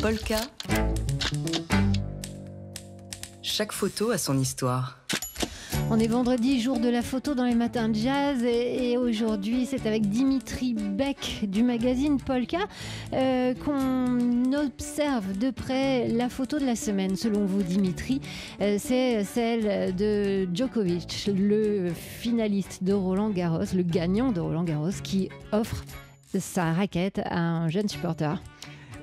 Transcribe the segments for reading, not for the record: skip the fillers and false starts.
Polka. Chaque photo a son histoire. On est vendredi, jour de la photo dans les matins de jazz et aujourd'hui c'est avec Dimitri Beck du magazine Polka qu'on observe de près la photo de la semaine. Selon vous Dimitri, c'est celle de Djokovic, le finaliste de Roland-Garros, le gagnant de Roland-Garros qui offre sa raquette à un jeune supporter.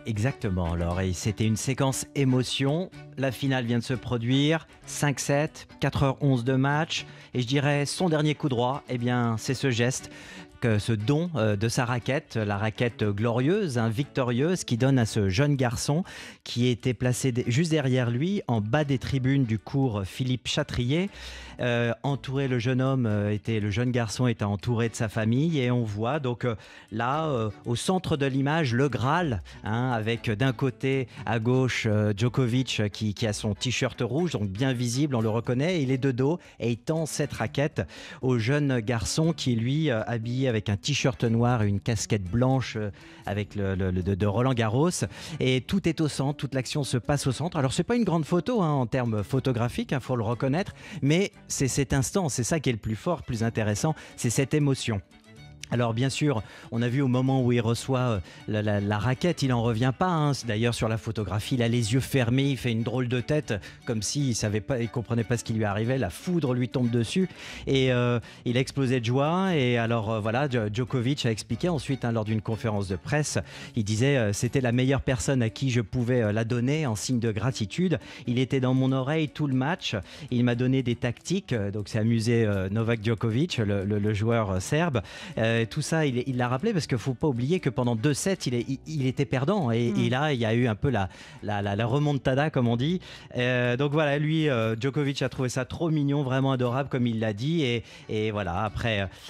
Exactement, alors, et c'était une séquence émotion. La finale vient de se produire, 5-7, 4h11 de match, et je dirais son dernier coup droit, eh bien, c'est ce geste, ce don de sa raquette, la raquette glorieuse, victorieuse, qui donne à ce jeune garçon qui était placé juste derrière lui, en bas des tribunes du cours Philippe Chatrier. Entouré, le jeune garçon était entouré de sa famille et on voit donc là au centre de l'image le Graal, avec d'un côté à gauche Djokovic qui a son t-shirt rouge, donc bien visible, on le reconnaît, il est de dos et il tend cette raquette au jeune garçon qui lui habillé avec un t-shirt noir et une casquette blanche avec de Roland Garros, et tout est au centre, toute l'action se passe au centre. Alors c'est pas une grande photo en termes photographiques, faut le reconnaître, mais c'est cet instant, c'est ça qui est le plus fort, plus intéressant, c'est cette émotion. Alors bien sûr, on a vu au moment où il reçoit la raquette, il n'en revient pas. D'ailleurs sur la photographie, il a les yeux fermés, il fait une drôle de tête, comme s'il ne comprenait pas ce qui lui arrivait. La foudre lui tombe dessus et il a explosé de joie. Et alors voilà, Djokovic a expliqué ensuite lors d'une conférence de presse, il disait c'était la meilleure personne à qui je pouvais la donner en signe de gratitude. Il était dans mon oreille tout le match, il m'a donné des tactiques, donc c'est amusé Novak Djokovic, le joueur serbe. Tout ça, il l'a rappelé parce qu'il ne faut pas oublier que pendant 2 sets, il était perdant. Et là, il y a eu un peu la remontada, comme on dit. Donc voilà, lui, Djokovic a trouvé ça trop mignon, vraiment adorable, comme il l'a dit. Et voilà,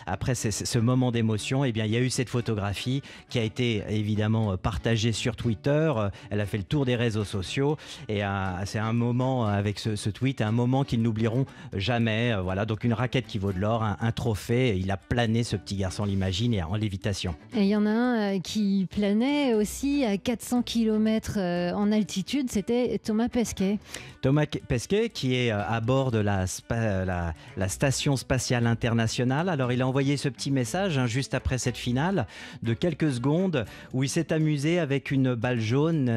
après ce moment d'émotion, eh bien, il y a eu cette photographie qui a été évidemment partagée sur Twitter. Elle a fait le tour des réseaux sociaux. Et c'est un moment, avec ce tweet, un moment qu'ils n'oublieront jamais. Voilà, donc une raquette qui vaut de l'or, un trophée. Il a plané, ce petit garçon, l'imagine, et en lévitation. Et il y en a un qui planait aussi à 400 km en altitude, c'était Thomas Pesquet. Thomas Pesquet qui est à bord de la Station Spatiale Internationale. Alors il a envoyé ce petit message juste après cette finale de quelques secondes où il s'est amusé avec une balle jaune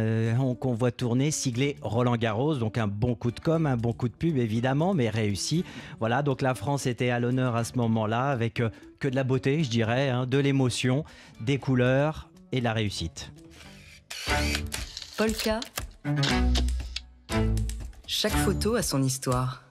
qu'on voit tourner, siglée Roland Garros. Donc un bon coup de com', un bon coup de pub évidemment, mais réussi. Voilà, donc la France était à l'honneur à ce moment-là avec que de la beauté, je dirais, de l'émotion, des couleurs et de la réussite. Polka. Chaque photo a son histoire.